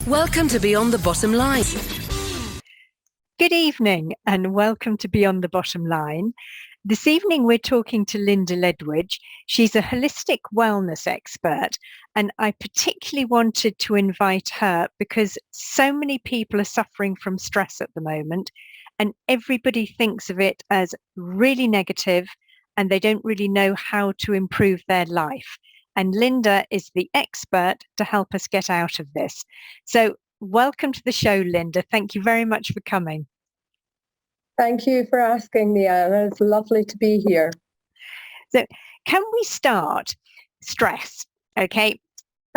Welcome to Beyond the Bottom Line. Good evening and welcome to Beyond the Bottom Line. This evening we're talking to Linda Ledwidge. She's a holistic wellness expert, and I particularly wanted to invite her because so many people are suffering from stress at the moment, and everybody thinks of it as really negative and they don't really know how to improve their life. And Linda is the expert to help us get out of this. So welcome to the show, Linda. Thank you very much for coming. Thank you for asking me, Anna. It's lovely to be here. So can we start stress? Okay.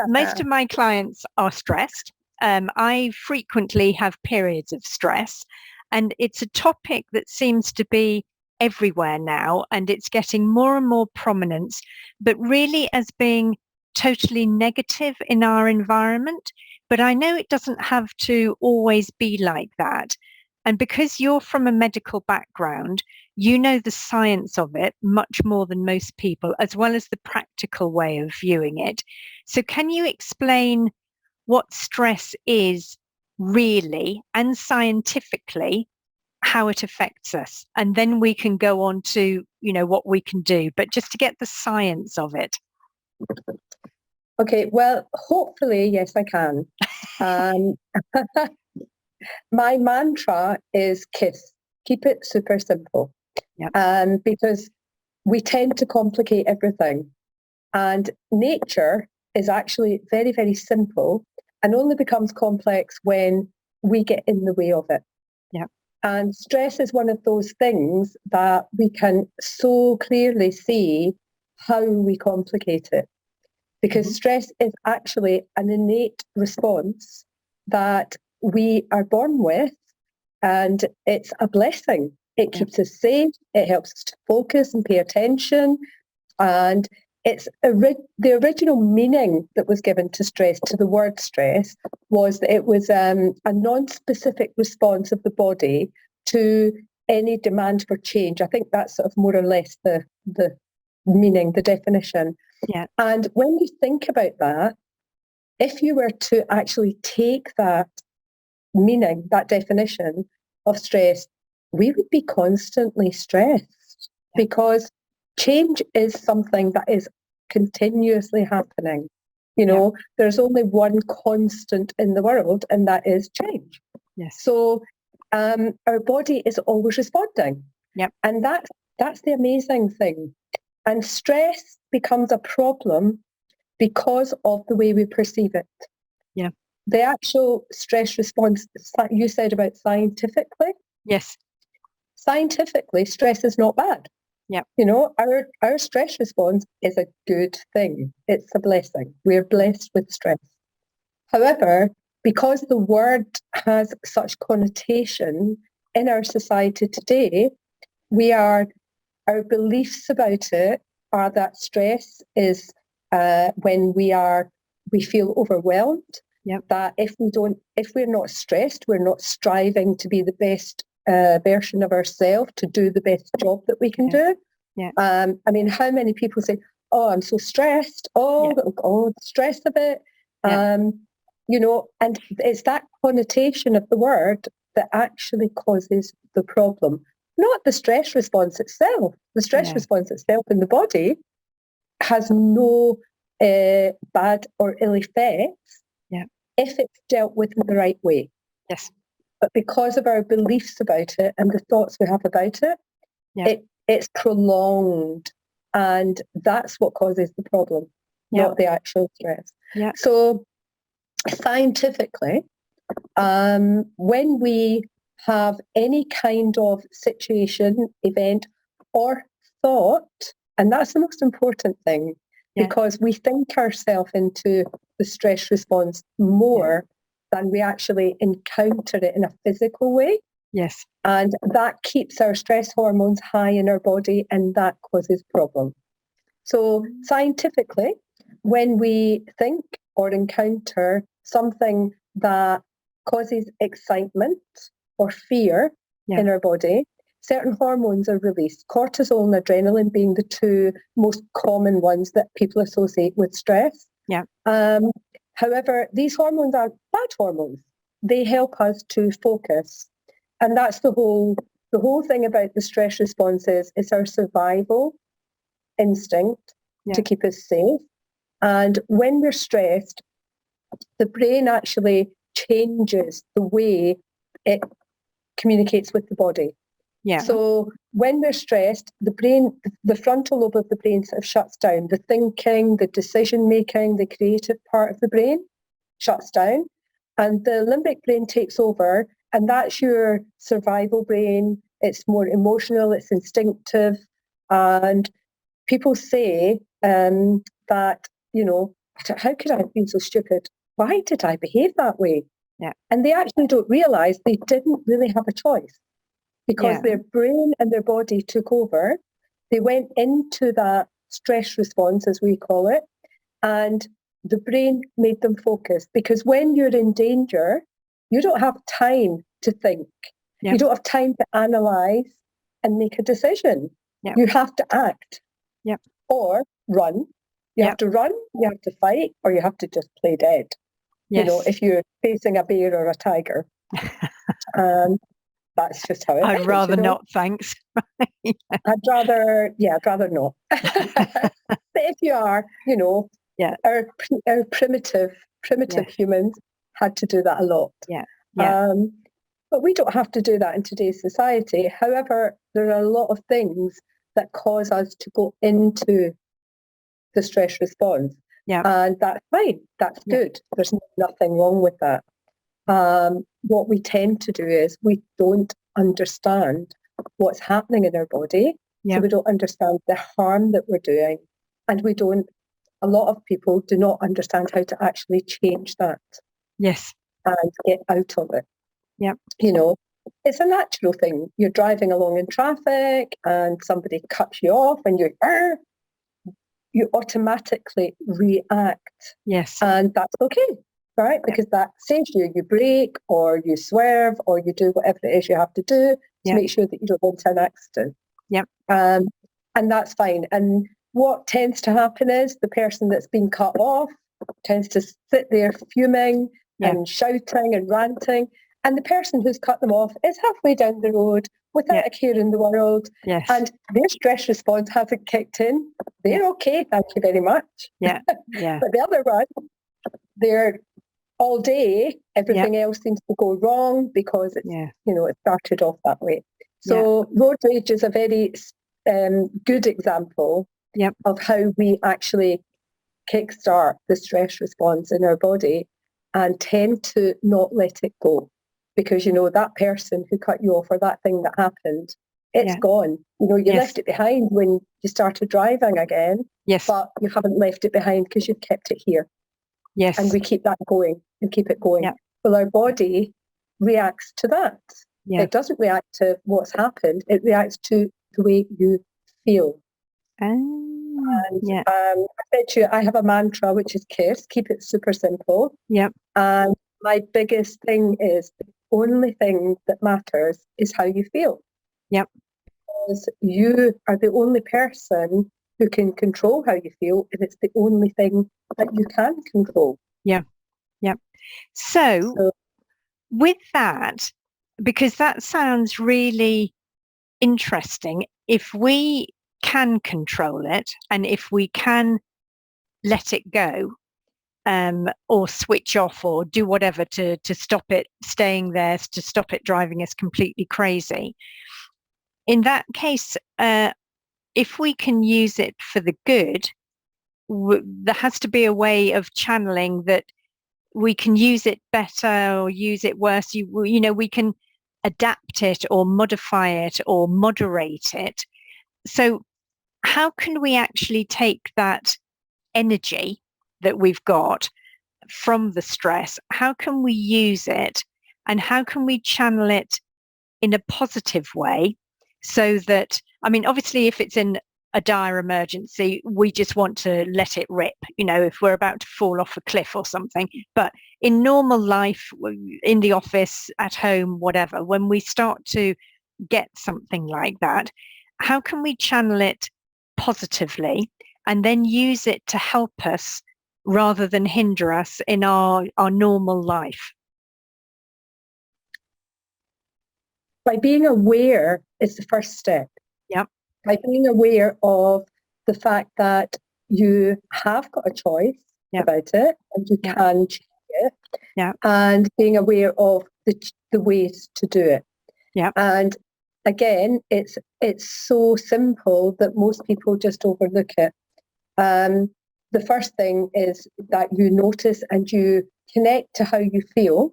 Most of my clients are stressed. I frequently have periods of stress, and it's a topic that seems to be everywhere now, and it's getting more and more prominence, but really as being totally negative in our environment. But I know it doesn't have to always be like that. And because you're from a medical background, you know the science of it much more than most people, as well as the practical way of viewing it. So can you explain what stress is really and scientifically, how it affects us? And then we can go on to, what we can do, but just to get the science of it. Okay, well, hopefully, yes, I can. My mantra is KISS, keep it super simple. Yep. Because we tend to complicate everything. And nature is actually very, very simple and only becomes complex when we get in the way of it. Yeah. And stress is one of those things that we can so clearly see how we complicate it. Because stress is actually an innate response that we are born with, and it's a blessing. It keeps us safe, it helps us to focus and pay attention, and it's the original meaning that was given to stress, to the word stress, was that it was a non-specific response of the body to any demand for change. I think that's sort of more or less the meaning, the definition. Yeah. And when you think about that, if you were to actually take that meaning, that definition of stress, we would be constantly stressed because change is something that is continuously happening. There's only one constant in the world, and that is change. Yes. So our body is always responding. Yep. And that's the amazing thing. And stress becomes a problem because of the way we perceive it. Yeah. The actual stress response, you said about scientifically. Yes. Scientifically, stress is not bad. Yeah. Our stress response is a good thing. It's a blessing. We're blessed with stress. However, because the word has such connotation in our society today, our beliefs about it are that stress is when we feel overwhelmed. Yep. That if we're not stressed, we're not striving to be the best version of ourselves, to do the best job that we can do. Yeah. I mean, how many people say, "Oh, I'm so stressed. Oh, the stress of it." Yeah. And it's that connotation of the word that actually causes the problem, not the stress response itself. The stress response itself in the body has no bad or ill effects if it's dealt with in the right way. Yes. But because of our beliefs about it and the thoughts we have about it, it's prolonged, and that's what causes the problem, not the actual stress. Yeah. So scientifically, when we have any kind of situation, event, or thought, and that's the most important thing, because we think ourselves into the stress response more than we actually encounter it in a physical way. Yes. And that keeps our stress hormones high in our body, and that causes problems. So scientifically, when we think or encounter something that causes excitement or fear in our body, certain hormones are released, cortisol and adrenaline being the two most common ones that people associate with stress. Yeah. However, these hormones are bad hormones. They help us to focus. And that's the whole thing about the stress responses. It's our survival instinct to keep us safe. And when we're stressed, the brain actually changes the way it communicates with the body. Yeah. So when we're stressed, the brain, the frontal lobe of the brain sort of shuts down. The thinking, the decision-making, the creative part of the brain shuts down. And the limbic brain takes over, and that's your survival brain. It's more emotional, it's instinctive. And people say that, how could I have been so stupid? Why did I behave that way? Yeah. And they actually don't realise they didn't really have a choice, because their brain and their body took over. They went into that stress response, as we call it, and the brain made them focus. Because when you're in danger, you don't have time to think. Yeah. You don't have time to analyse and make a decision. Yeah. You have to act. Yeah. Or run. You have to run, you have to fight, or you have to just play dead. Yes. If you're facing a bear or a tiger. That's just how it is. I'd rather not, thanks. I'd rather not. But if you are, our primitive humans had to do that a lot. Yeah. But we don't have to do that in today's society. However, there are a lot of things that cause us to go into the stress response. Yeah. And that's fine. That's good. There's nothing wrong with that. What we tend to do is we don't understand what's happening in our body. So we don't understand the harm that we're doing. And a lot of people do not understand how to actually change that. Yes. And get out of it. Yeah. It's a natural thing. You're driving along in traffic and somebody cuts you off and you automatically react. Yes. And that's okay, right? Because that saves you. You brake or you swerve or you do whatever it is you have to do to make sure that you don't go into an accident. Yep. And that's fine. And what tends to happen is the person that's been cut off tends to sit there fuming and shouting and ranting. And the person who's cut them off is halfway down the road without a care in the world. Yes. And their stress response hasn't kicked in. They're okay, thank you very much. Yeah. Yeah. But the other one, they're all day, everything else seems to go wrong because it's, it started off that way. So road rage is a very good example of how we actually kickstart the stress response in our body and tend to not let it go. Because, that person who cut you off or that thing that happened, it's gone. You left it behind when you started driving again. Yes. But you haven't left it behind because you've kept it here. Yes. And we keep that going and keep it going. Yeah. Well, our body reacts to that. Yeah. It doesn't react to what's happened. It reacts to the way you feel. I said to you, I have a mantra, which is KISS, keep it super simple. Yep. And my biggest thing is the only thing that matters is how you feel. Yep. Because you are the only person who can control how you feel, and it's the only thing that you can control. Yeah. Yep. So with that, because that sounds really interesting, if we can control it and if we can let it go, or switch off or do whatever to stop it staying there, to stop it driving us completely crazy. In that case, if we can use it for the good, there has to be a way of channeling that we can use it better or use it worse. We can adapt it or modify it or moderate it. So how can we actually take that energy that we've got from the stress? How can we use it and how can we channel it in a positive way so that, obviously if it's in a dire emergency, we just want to let it rip, if we're about to fall off a cliff or something. But in normal life, in the office, at home, whatever, when we start to get something like that, how can we channel it positively and then use it to help us rather than hinder us in our normal life? By being aware is the first step. Yep. By being aware of the fact that you have got a choice about it and you can change it. Yeah. And being aware of the ways to do it. Yeah. And again, it's so simple that most people just overlook it. The first thing is that you notice and you connect to how you feel.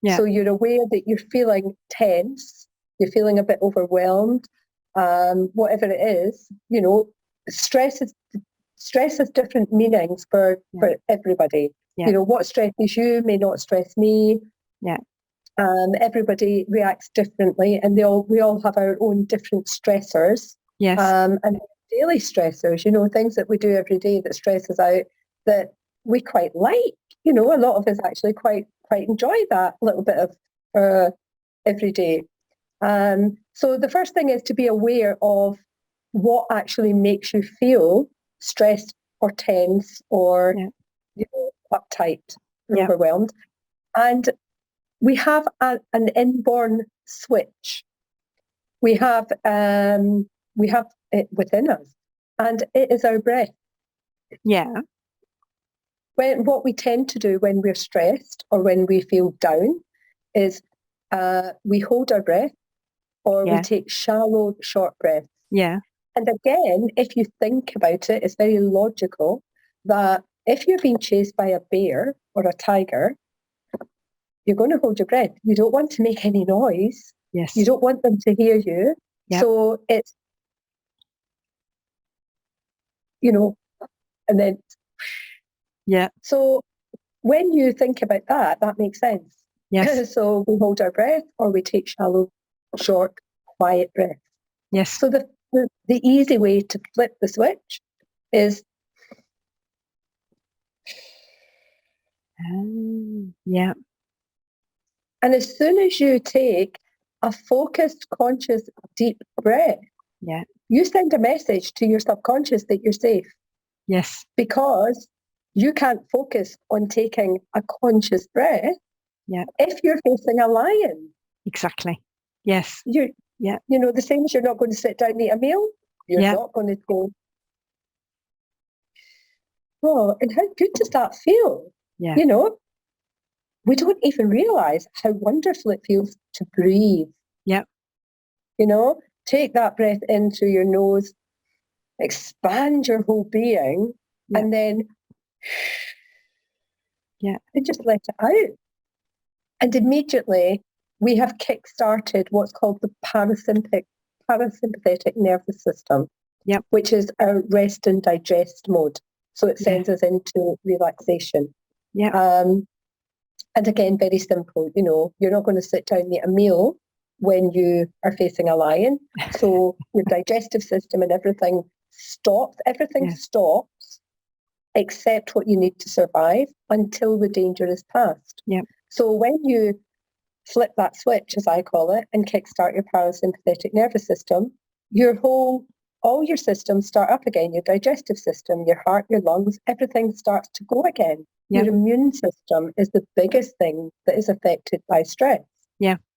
Yeah. So you're aware that you're feeling tense, you're feeling a bit overwhelmed, whatever it is. You know, stress has different meanings for everybody. Yeah. You know, what stresses you may not stress me. Yeah. Everybody reacts differently, and we all have our own different stressors. Yes. And daily stressors, you know, things that we do every day that stress us out that we quite like. You know, a lot of us actually quite enjoy that little bit of every day. So the first thing is to be aware of what actually makes you feel stressed or tense or you know, uptight, overwhelmed. And we have an inborn switch. We have it within us, and it is our breath. Yeah. What we tend to do when we're stressed or when we feel down is we hold our breath or we take shallow, short breaths. Yeah. And again, if you think about it, it's very logical that if you're being chased by a bear or a tiger, you're going to hold your breath. You don't want to make any noise. Yes. You don't want them to hear you. Yep. So it's, you know, and then. Yeah. So when you think about that, that makes sense. Yes. So we hold our breath or we take shallow, short, quiet breaths. Yes. So the easy way to flip the switch is yeah. And as soon as you take a focused, conscious, deep breath, you send a message to your subconscious that you're safe. Yes. Because you can't focus on taking a conscious breath if you're facing a lion. Exactly. Yes. You know, the same as you're not going to sit down and eat a meal, you're not going to go, oh, and how good does that feel? Yeah. You know, we don't even realize how wonderful it feels to breathe. Yep. You know, take that breath in through your nose, expand your whole being, and then and just let it out. And immediately we have kick-started what's called the parasympathetic nervous system, which is our rest and digest mode. So it sends us into relaxation. And again, very simple, you know, you're not going to sit down and eat a meal when you are facing a lion. So your digestive system and everything stops. Everything stops except what you need to survive until the danger is past. So when you flip that switch, as I call it, and kickstart your parasympathetic nervous system, all your systems start up again, your digestive system, your heart, your lungs, everything starts to go again. Your immune system is the biggest thing that is affected by stress.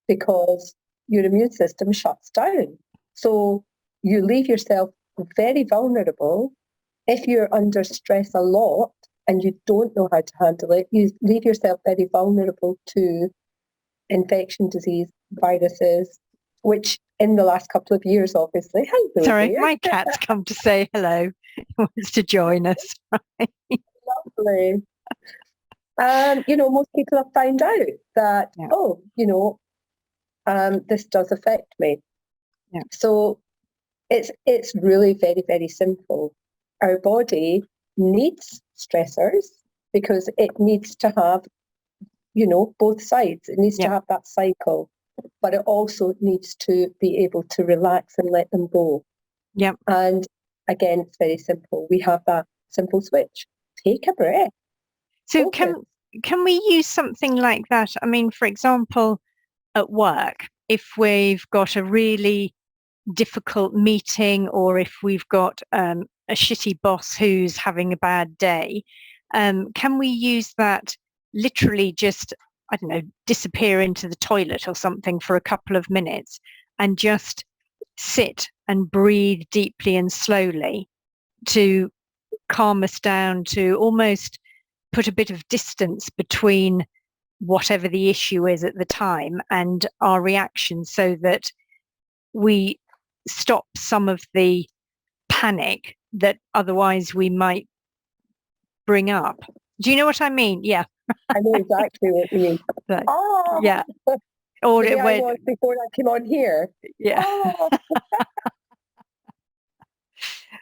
Because your immune system shuts down. So you leave yourself very vulnerable. If you're under stress a lot and you don't know how to handle it, you leave yourself very vulnerable to infection, disease, viruses, which in the last couple of years, obviously. Hello, sorry, dear. my cat's come to say hello. He wants to join us. Lovely. You know, most people have found out that, you know, this does affect me. So it's really very, very simple. Our body needs stressors because it needs to have, you know, both sides. It needs to have that cycle, but it also needs to be able to relax and let them go. And again, it's very simple. We have that simple switch. Take a breath. So can we use something like that? I mean, for example, at work, if we've got a really difficult meeting or if we've got a shitty boss who's having a bad day, can we use that literally just, I don't know, disappear into the toilet or something for a couple of minutes and just sit and breathe deeply and slowly to calm us down, to almost put a bit of distance between whatever the issue is at the time and our reaction, so that we stop some of the panic that otherwise we might bring up. Do you know what I mean? Yeah. I know exactly what you mean. But, Oh, yeah. Or the way I was before I came on here. Yeah. Oh.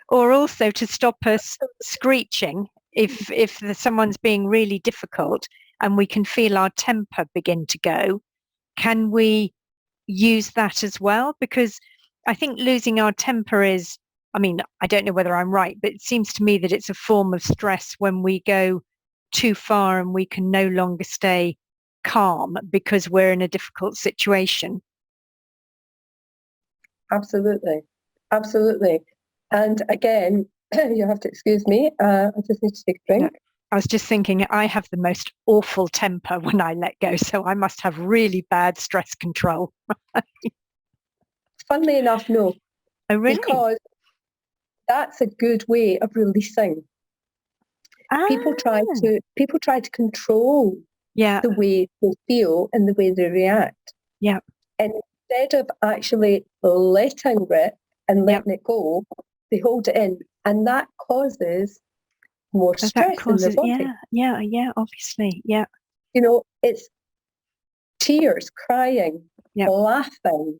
Or also to stop us screeching if someone's being really difficult and we can feel our temper begin to go. Can we use that as well? Because I think losing our temper is, I mean, I don't know whether I'm right, but it seems to me that it's a form of stress when we go too far and we can no longer stay calm because we're in a difficult situation. Absolutely. Absolutely. And again, you have to excuse me. I just need to take a drink. Yeah. I was just thinking, I have the most awful temper when I let go, so I must have really bad stress control. Funnily enough, no. Oh, really? Because that's a good way of releasing. People try to control the way they feel and the way they react. Yeah. And instead of actually letting rip and letting it go, they hold it in, and that causes more stress in the body. Yeah, obviously, yeah. You know, it's tears, crying, laughing,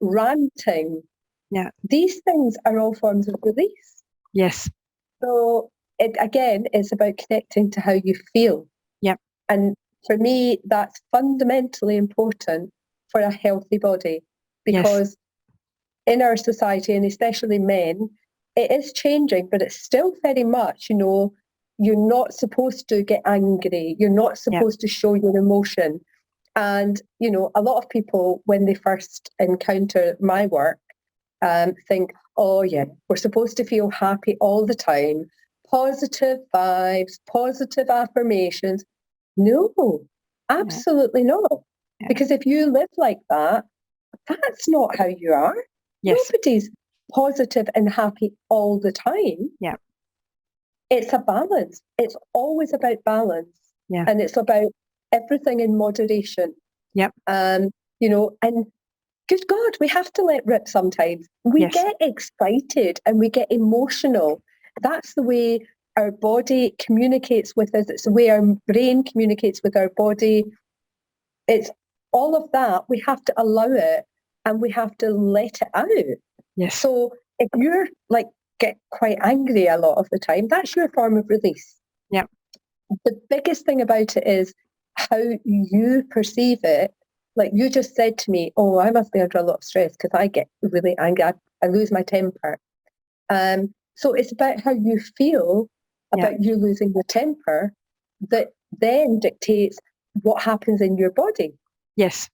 ranting. Yeah. These things are all forms of release. Yes. So it again, it's about connecting to how you feel. Yeah. And for me, that's fundamentally important for a healthy body, because in our society, and especially men, it is changing, but it's still very much, you know, you're not supposed to get angry. You're not supposed to show your emotion. And, you know, a lot of people, when they first encounter my work, think, oh, yeah, we're supposed to feel happy all the time. Positive vibes, positive affirmations. No, absolutely not. Yeah. Because if you live like that, that's not how you are. Yes. Nobody's positive and happy all the time. Yeah. It's a balance. It's always about balance. Yeah. And it's about everything in moderation. Yep. You know, and good God, we have to let rip sometimes. We get excited and we get emotional. That's the way our body communicates with us. It's the way our brain communicates with our body. It's all of that. We have to allow it and we have to let it out. Yes. So if you're like get quite angry a lot of the time, that's your form of release. Yeah. The biggest thing about it is how you perceive it. Like you just said to me, oh, I must be under a lot of stress because I get really angry. I lose my temper. So it's about how you feel about you losing your temper that then dictates what happens in your body. Yes.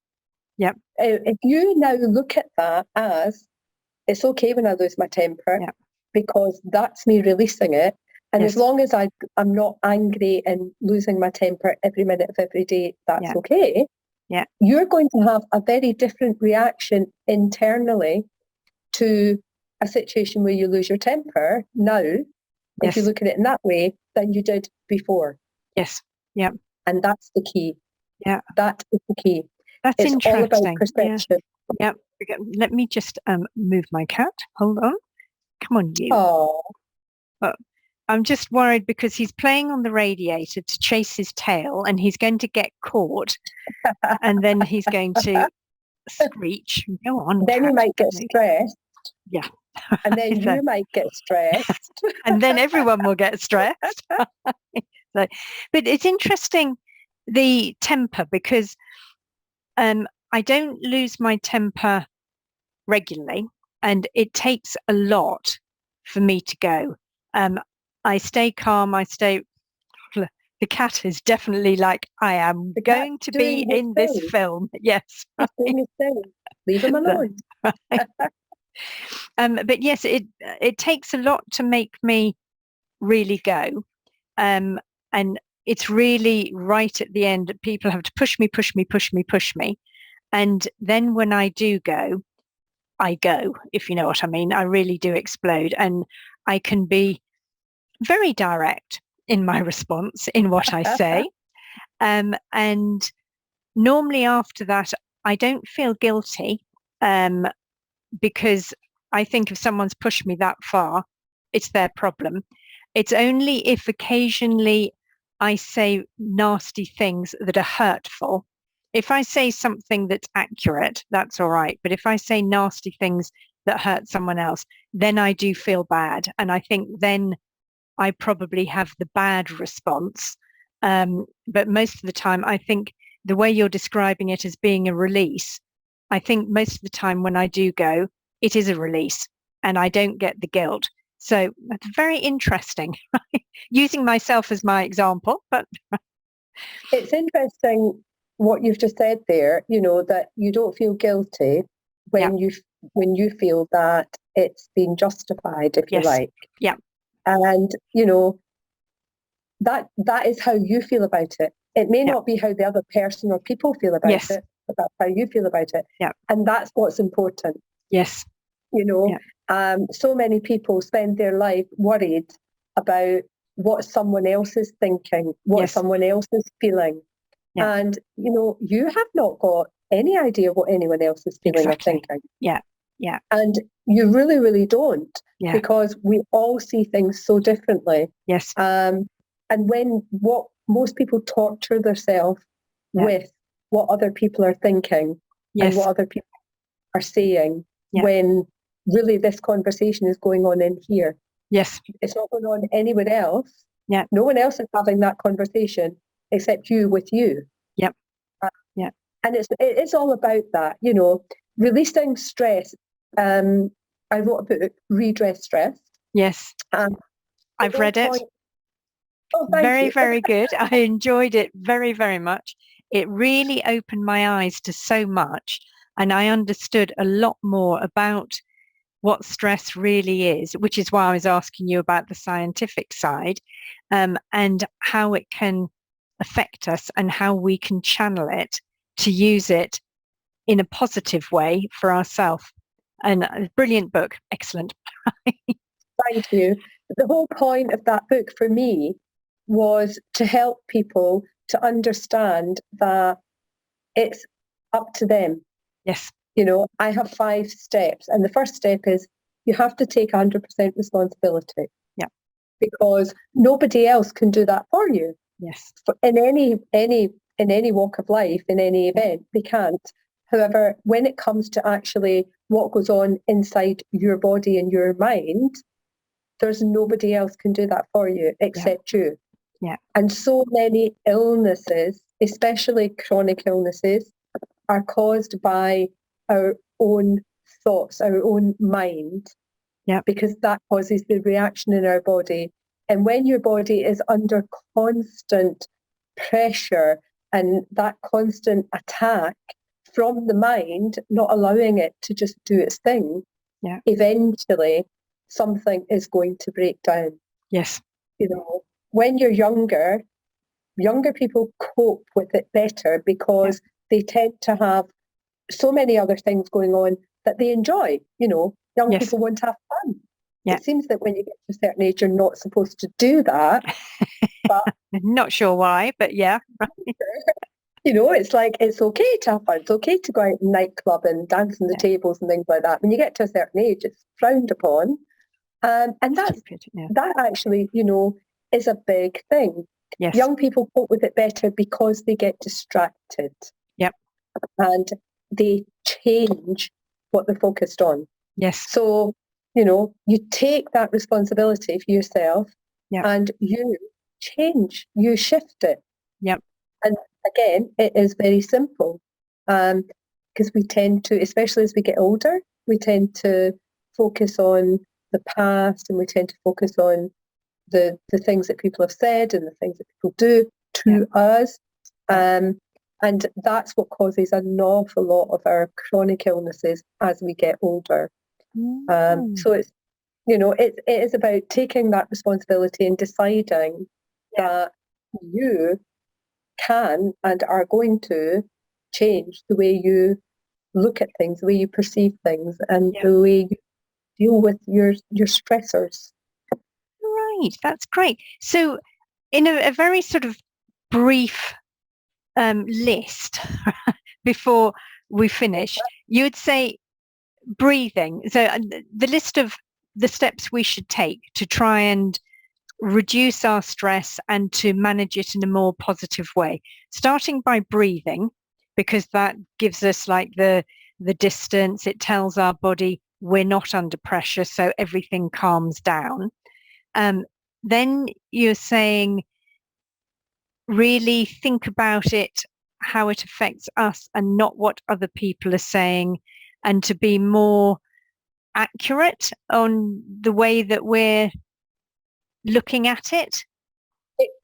Yep. If you now look at that as, it's okay when I lose my temper because that's me releasing it. And as long as I'm not angry and losing my temper every minute of every day, that's okay. Yeah. You're going to have a very different reaction internally to a situation where you lose your temper now, if you look at it in that way, than you did before. Yes. Yeah. And that's the key. Yeah. That is the key. That's it's interesting. all about perception. Yeah. Let me just move my cat. Hold on. Come on, you. Oh. I'm just worried because he's playing on the radiator to chase his tail and he's going to get caught and then he's going to screech. Go on. Then cat. he might get stressed. Yeah. And then you might get stressed. And then everyone will get stressed. But it's interesting, the temper, because I don't lose my temper regularly and it takes a lot for me to go. I stay calm. The cat is definitely like, I am going to be in this film. Yes. He's doing his thing. Leave him alone. But yes, it takes a lot to make me really go. And it's really right at the end that people have to push me, push me, push me, push me. And then when I do go, I go, if you know what I mean. I really do explode. And I can be very direct in my response, in what I say. And normally after that, I don't feel guilty because I think if someone's pushed me that far, it's their problem. It's only if occasionally I say nasty things that are hurtful. If I say something that's accurate, that's all right. But if I say nasty things that hurt someone else, then I do feel bad. And I think then I probably have the bad response. But most of the time, I think the way you're describing it as being a release, I think most of the time when I do go, it is a release and I don't get the guilt. So that's very interesting, using myself as my example. But it's interesting what you've just said there, that you don't feel guilty when you feel that it's been justified, if you like. Yeah. And, that is how you feel about it. It may not be how the other person or people feel about it, but that's how you feel about it. Yeah. And that's what's important. Yes. So many people spend their life worried about what someone else is thinking, what someone else is feeling. Yeah. And, you have not got any idea what anyone else is feeling or thinking. Yeah. And you really, really don't, because we all see things so differently. Yes. And what most people torture themselves with what other people are thinking and what other people are saying when really this conversation is going on in here. Yes. It's not going on anywhere else. Yeah. No one else is having that conversation except you with you. Yep. And it's all about that, releasing stress. I wrote a book, Redress Stress. Yes. I've read it. Oh, thank very, you. very good. I enjoyed it very, very much. It really opened my eyes to so much. And I understood a lot more about what stress really is, which is why I was asking you about the scientific side, and how it can affect us and how we can channel it to use it in a positive way for ourselves. And a brilliant book. Excellent. Thank you. The whole point of that book for me was to help people to understand that it's up to them. Yes. I have 5 steps. And the first step is you have to take 100% responsibility. Yeah. Because nobody else can do that for you. Yes. In any walk of life, in any event, they can't. However, when it comes to actually what goes on inside your body and your mind, there's nobody else can do that for you except you. Yeah. And so many illnesses, especially chronic illnesses, are caused by our own thoughts, our own mind. Yeah. Because that causes the reaction in our body. And when your body is under constant pressure and that constant attack from the mind, not allowing it to just do its thing, eventually something is going to break down. Yes. When you're younger people cope with it better because they tend to have so many other things going on that they enjoy. Young people want to have fun. Yeah. It seems that when you get to a certain age, you're not supposed to do that. But not sure why, but yeah. It's like, it's okay to have fun. It's okay to go out in nightclub and dance on the tables and things like that. When you get to a certain age, it's frowned upon. And that actually, is a big thing. Yes. Young people cope with it better because they get distracted. Yep. And they change what they're focused on. Yes. So, you take that responsibility for yourself and you change, you shift it. Yep. And again, it is very simple because we tend to, especially as we get older, we tend to focus on the past and we tend to focus on the things that people have said and the things that people do to us. And that's what causes an awful lot of our chronic illnesses as we get older. So it's, it is about taking that responsibility and deciding that you can and are going to change the way you look at things, the way you perceive things, and the way you deal with your stressors. Right, that's great. So in a very sort of brief list before we finish, you would say breathing. So the list of the steps we should take to try and reduce our stress and to manage it in a more positive way, starting by breathing, because that gives us like the distance. It tells our body we're not under pressure, so everything calms down. Then you're saying really think about it, how it affects us and not what other people are saying, and to be more accurate on the way that we're looking at it.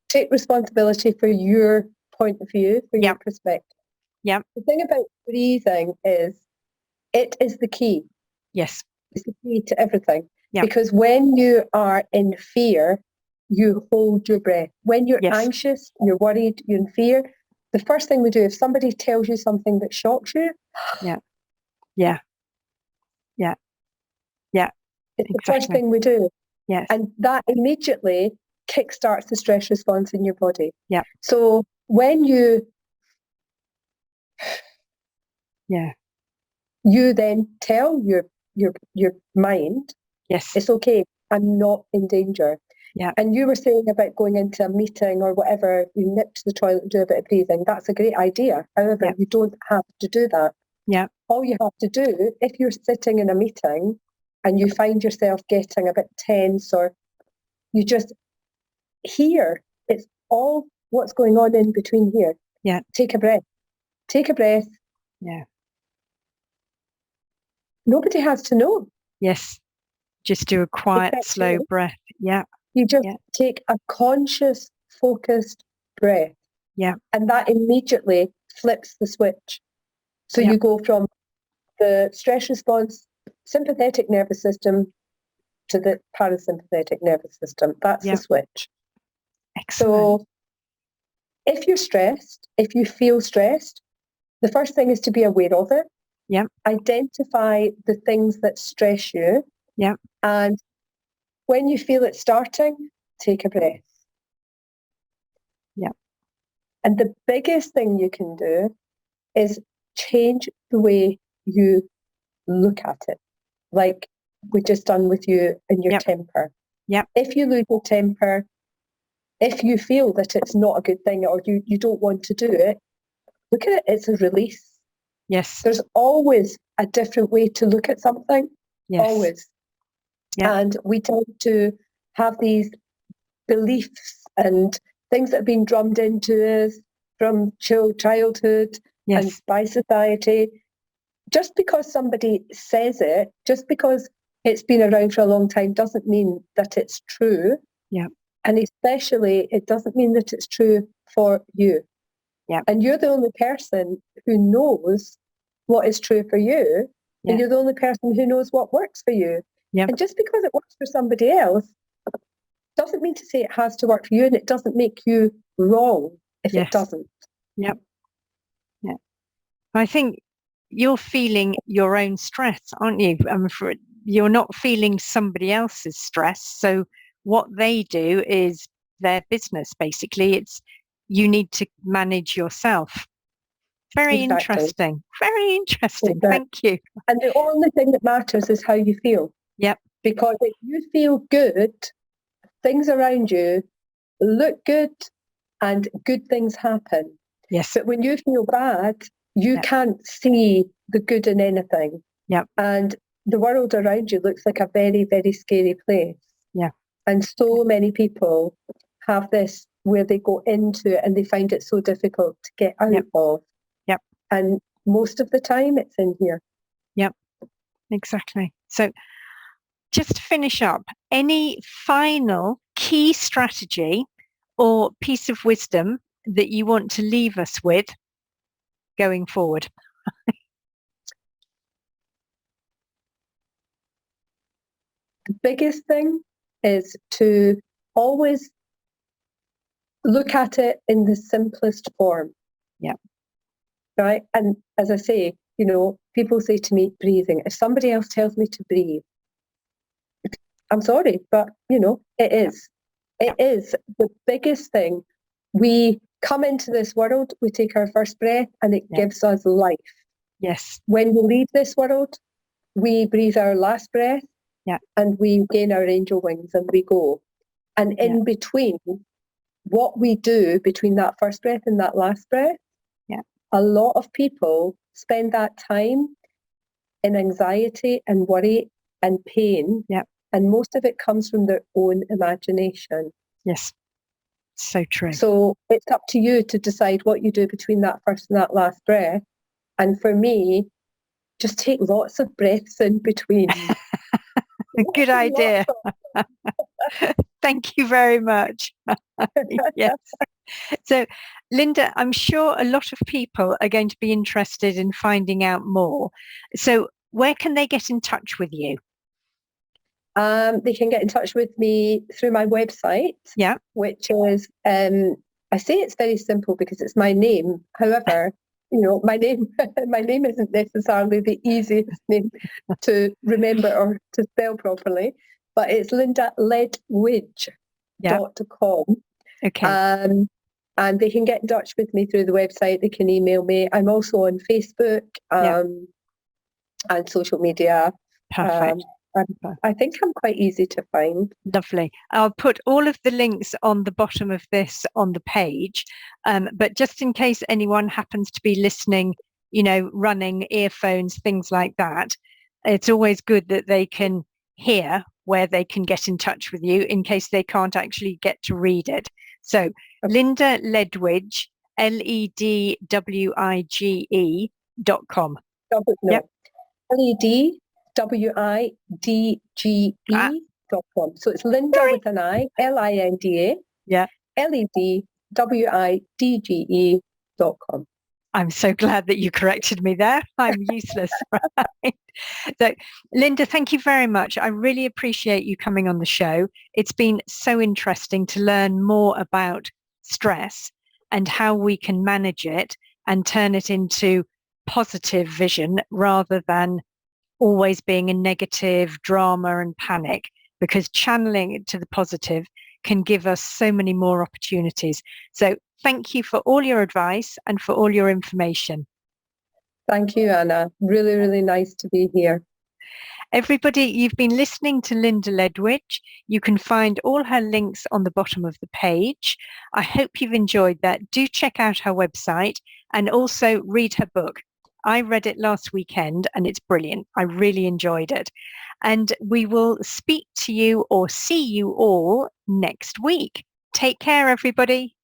Take responsibility for your point of view, for your perspective. Yeah. The thing about breathing is it is the key. Yes. It's the key to everything. Yeah. Because when you are in fear, you hold your breath. When you're anxious, you're worried, you're in fear, the first thing we do, if somebody tells you something that shocks you, it's the first thing we do. Yes. And that immediately kickstarts the stress response in your body. Yeah. So when you then tell your mind, yes, it's okay, I'm not in danger. Yeah. And you were saying about going into a meeting or whatever, you nip to the toilet and do a bit of breathing. That's a great idea. However, you don't have to do that. Yeah. All you have to do, if you're sitting in a meeting and you find yourself getting a bit tense, or you just hear, it's all what's going on in between here. Yeah. Take a breath. Take a breath. Yeah. Nobody has to know. Yes. Just do a quiet, slow breath. Yeah. You just take a conscious, focused breath. Yeah. And that immediately flips the switch. So you go from the stress response, sympathetic nervous system, to the parasympathetic nervous system. That's the switch. Excellent. So if you're stressed, if you feel stressed, the first thing is to be aware of it. Yeah. Identify the things that stress you. Yeah. And when you feel it starting, take a breath. Yeah. And the biggest thing you can do is change the way you look at it. Like we just done with you and your temper. Yeah. If you lose your temper, if you feel that it's not a good thing or you don't want to do it, look at it, it's a release. Yes. There's always a different way to look at something. Yes. Always. Yeah. And we tend to have these beliefs and things that have been drummed into us from childhood and by society. Just because somebody says it, just because it's been around for a long time, doesn't mean that it's true. Yeah. And especially, it doesn't mean that it's true for you. Yeah. And you're the only person who knows what is true for you. Yeah. And you're the only person who knows what works for you. Yeah. And just because it works for somebody else doesn't mean to say it has to work for you, and it doesn't make you wrong if it doesn't. Yep. Yeah. I think you're feeling your own stress, aren't you? You're not feeling somebody else's stress. So what they do is their business, basically. It's you need to manage yourself. Very interesting. Very interesting. Exactly. Thank you. And the only thing that matters is how you feel. Yep. Because if you feel good, things around you look good and good things happen. Yes. But when you feel bad, you can't see the good in anything. Yep. And the world around you looks like a very, very scary place. Yeah. And so many people have this where they go into it and they find it so difficult to get out of. Yep. And most of the time it's in here. Yep. Exactly. So just to finish up, any final key strategy or piece of wisdom that you want to leave us with going forward? The biggest thing is to always look at it in the simplest form. Yeah. Right. And as I say, people say to me, breathing. If somebody else tells me to breathe, I'm sorry, but it is. It is the biggest thing. We come into this world, we take our first breath, and it gives us life. Yes. When we leave this world, we breathe our last breath, and we gain our angel wings and we go. And in between, what we do between that first breath and that last breath, a lot of people spend that time in anxiety and worry and pain. Yeah. And most of it comes from their own imagination. Yes. So true. So it's up to you to decide what you do between that first and that last breath. And for me, just take lots of breaths in between. Good idea. Thank you very much. Yes. So, Linda, I'm sure a lot of people are going to be interested in finding out more. So where can they get in touch with you? They can get in touch with me through my website, which is, I say it's very simple because it's my name. However, my name isn't necessarily the easiest name to remember or to spell properly, but it's lindaledwidge.com. Okay. And they can get in touch with me through the website. They can email me. I'm also on Facebook and social media. Perfect. I think I'm quite easy to find. Lovely. I'll put all of the links on the bottom of this on the page. But just in case anyone happens to be listening, running earphones, things like that, it's always good that they can hear where they can get in touch with you in case they can't actually get to read it. So Linda Ledwidge, LEDWIGE.com. LEDWIDGE.com. So it's Linda with an I, LINDA. Yeah. LEDWIDGE.com. I'm so glad that you corrected me there. I'm useless. Right? So, Linda, thank you very much. I really appreciate you coming on the show. It's been so interesting to learn more about stress and how we can manage it and turn it into positive vision rather than always being a negative drama and panic, because channeling it to the positive can give us so many more opportunities. So thank you for all your advice and for all your information. Thank you, Anna. Really, really nice to be here. Everybody, you've been listening to Linda Ledwidge. You can find all her links on the bottom of the page. I hope you've enjoyed that. Do check out her website and also read her book. I read it last weekend and it's brilliant. I really enjoyed it. And we will speak to you or see you all next week. Take care, everybody.